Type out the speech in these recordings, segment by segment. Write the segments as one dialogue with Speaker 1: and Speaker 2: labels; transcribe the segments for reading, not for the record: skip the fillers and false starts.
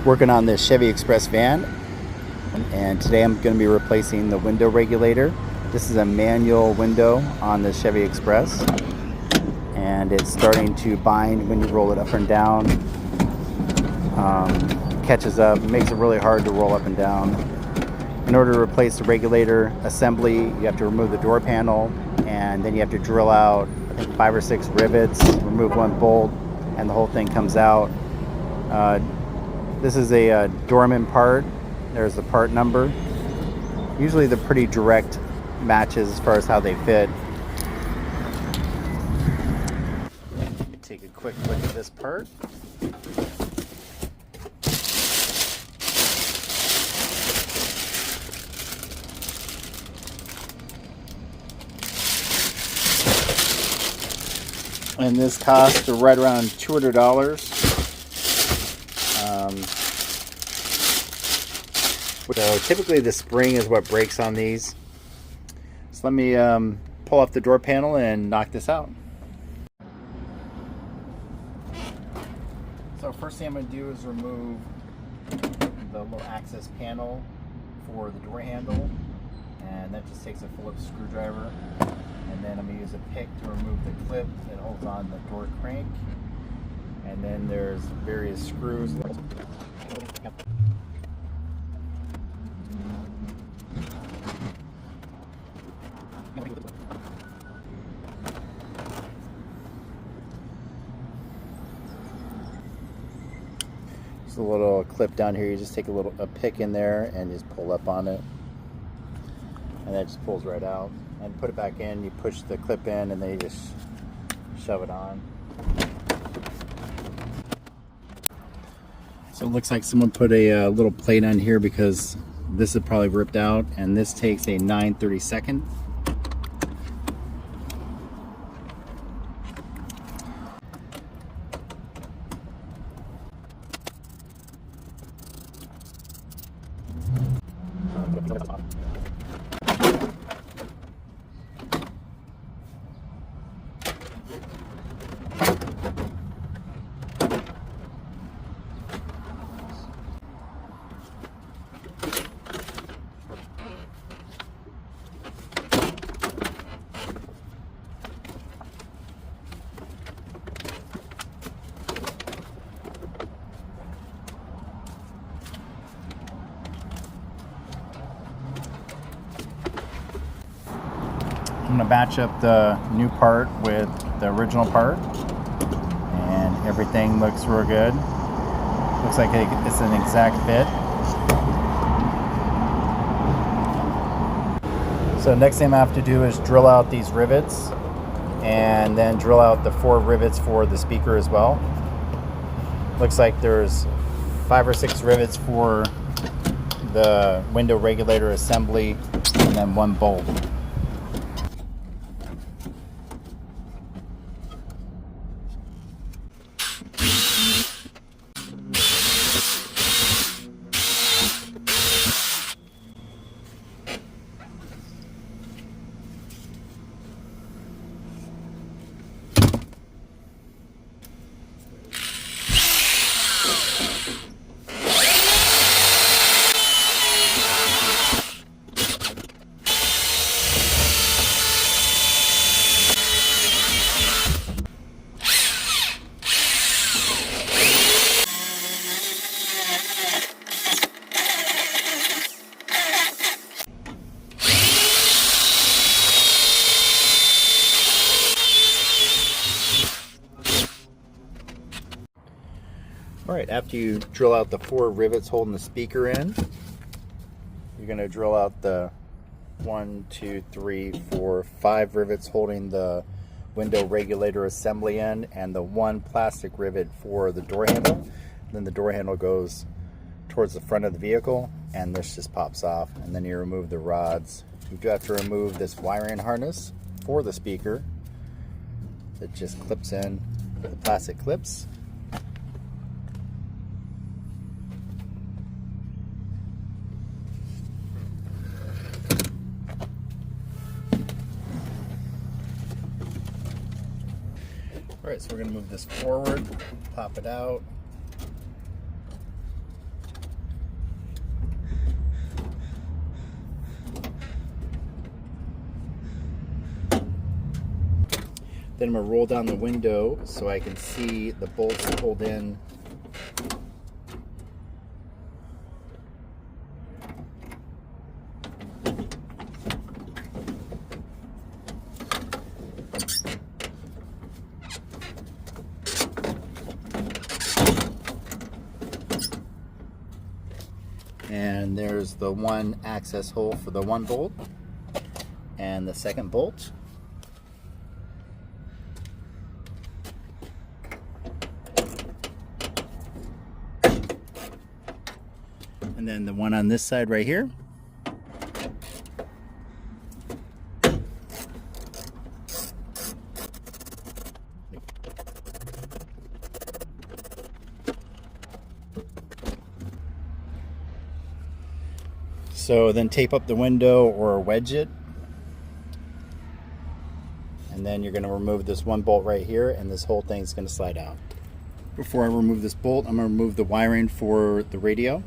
Speaker 1: Working on this Chevy Express van, and today I'm going to be replacing the window regulator. This is a manual window on the Chevy Express, and it's starting to bind when you roll it up and down. Catches up, makes it really hard to roll up and down. In order to replace the regulator assembly, you have to remove the door panel, and then you have to drill out, I think, 5 or 6 rivets, remove 1 bolt, and the whole thing comes out. This is a Dorman part. There's the part number. Usually they're pretty direct matches as far as how they fit. Take a quick look at this part. And this cost right around $200. So typically the spring is what breaks on these. So let me pull off the door panel and knock this out. So first thing I'm going to do is remove the little access panel for the door handle, and that just takes a Phillips screwdriver. And then I'm going to use a pick to remove the clip that holds on the door crank. And then there's various screws. There's a little clip down here. You just take a pick in there and just pull up on it. And that just pulls right out. And put it back in, you push the clip in, and then you just shove it on. So it looks like someone put a little plate on here because this is probably ripped out, and this takes a 9/32. I'm going to match up the new part with the original part, and everything looks real good. Looks like it's an exact fit. So next thing I have to do is drill out these rivets, and then drill out the 4 rivets for the speaker as well. Looks like there's 5 or 6 rivets for the window regulator assembly, and then 1 bolt. Alright, after you drill out the 4 rivets holding the speaker in, you're going to drill out the 1, 2, 3, 4, 5 rivets holding the window regulator assembly in, and the 1 plastic rivet for the door handle. Then the door handle goes towards the front of the vehicle, and this just pops off, and then you remove the rods. You do have to remove this wiring harness for the speaker that just clips in with the plastic clips. Alright, so we're going to move this forward, pop it out, Then I'm going to roll down the window so I can see the bolts pulled in. And there's the one access hole for the one bolt and the second bolt. And then the one on this side right here. So then tape up the window or wedge it. And then you're going to remove this one bolt right here, and this whole thing is going to slide out. Before I remove this bolt, I'm going to remove the wiring for the radio.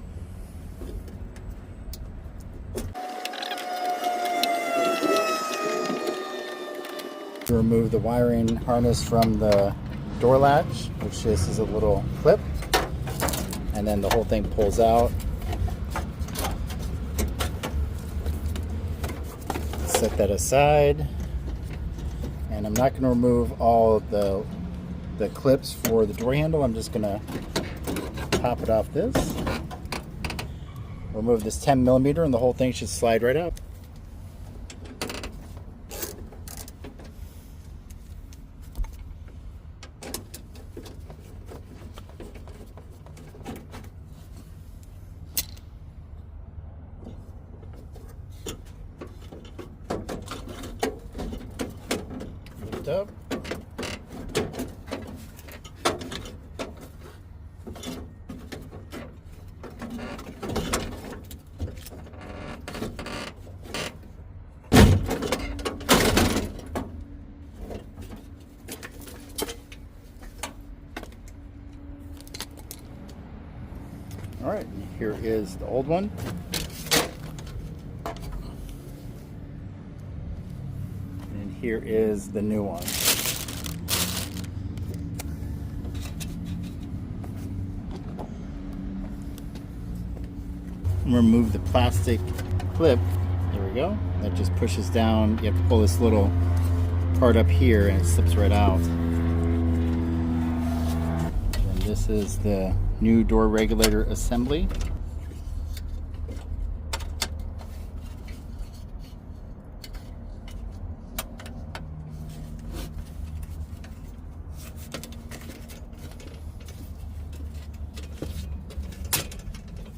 Speaker 1: To remove the wiring harness from the door latch, which this is a little clip, and then the whole thing pulls out. Set that aside, and I'm not going to remove all the clips for the door handle. I'm just going to pop it off this, remove this 10mm, and the whole thing should slide right up. Up. All right, here is the old one. And here is the new one. Remove the plastic clip. There we go. That just pushes down. You have to pull this little part up here and it slips right out. And this is the new door regulator assembly.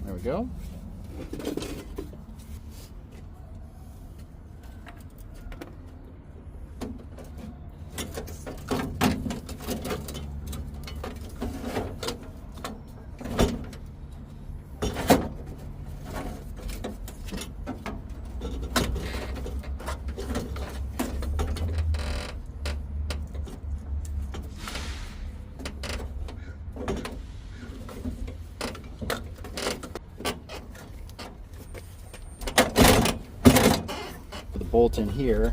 Speaker 1: There we go. Bolt in here.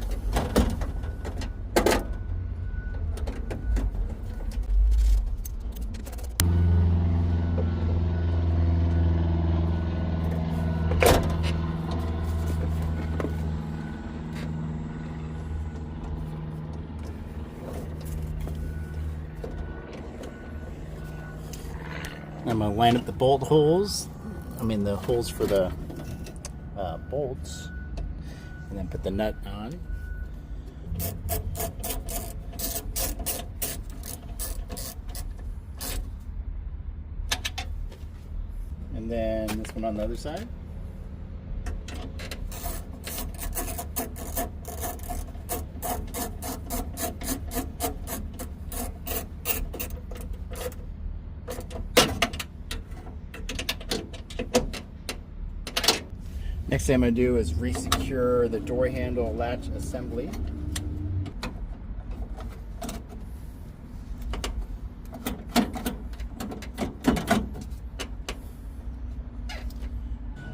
Speaker 1: I'm going to line up the bolt holes. The holes for the bolts. And then put the nut on. And then this one on the other side. Next thing I'm going to do is re-secure the door handle latch assembly.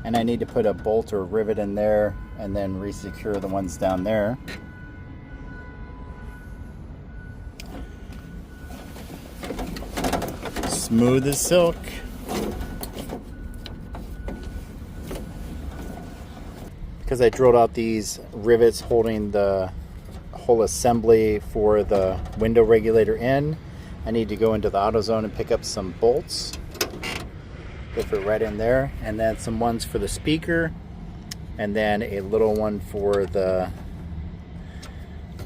Speaker 1: And I need to put a bolt or rivet in there and then re-secure the ones down there. Smooth as silk. Because I drilled out these rivets holding the whole assembly for the window regulator in, I need to go into the AutoZone and pick up some bolts. Go fit right in there, and then some ones for the speaker, and then a little one for the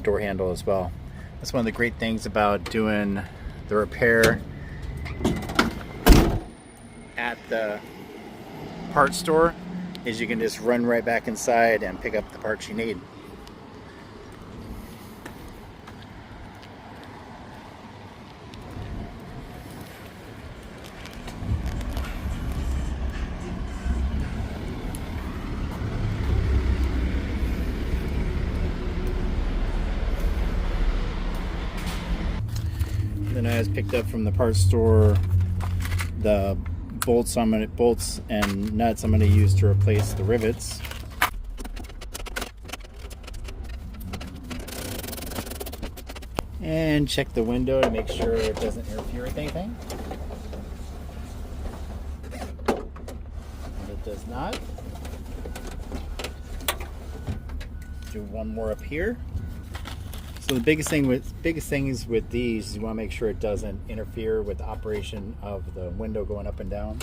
Speaker 1: door handle as well. That's one of the great things about doing the repair at the parts store is you can just run right back inside and pick up the parts you need. Then I just picked up from the parts store the bolts and nuts I'm going to use to replace the rivets. And check the window to make sure it doesn't interfere with anything. And it does not. Do one more up here. So the biggest thing is with these, you want to make sure it doesn't interfere with the operation of the window going up and down.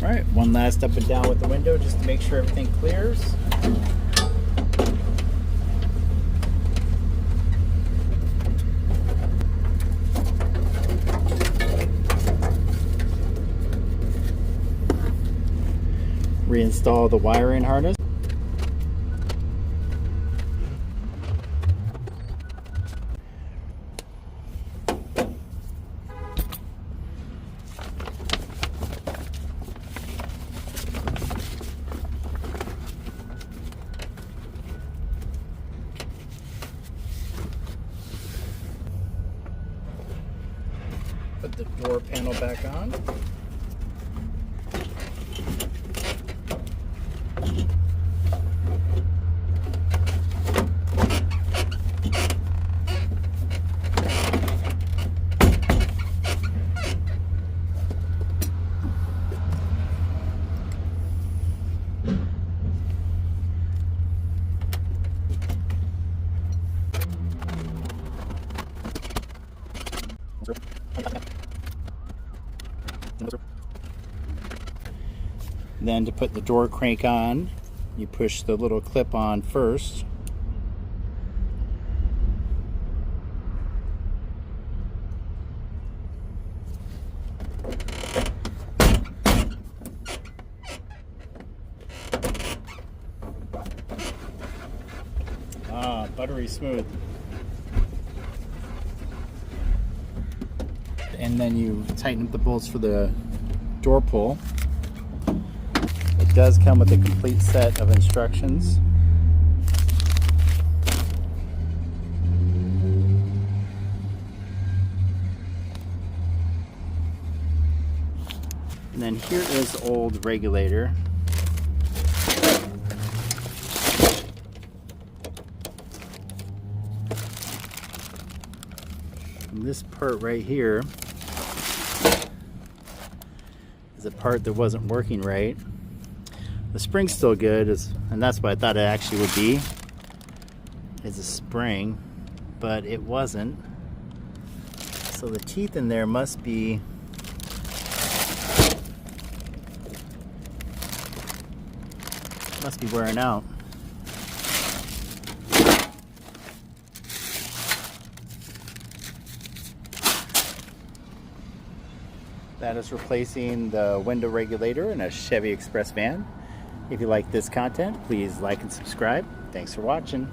Speaker 1: Alright, one last up and down with the window just to make sure everything clears. Reinstall the wiring harness. Put the door panel back on. Then to put the door crank on, you push the little clip on first. Buttery smooth. And then you tighten up the bolts for the door pull. It does come with a complete set of instructions. And then here is the old regulator. And this part right here is a part that wasn't working right. The spring's still good, and that's what I thought it actually would be, is a spring, but it wasn't. So the teeth in there must be wearing out. That is replacing the window regulator in a Chevy Express van. If you like this content, please like and subscribe. Thanks for watching.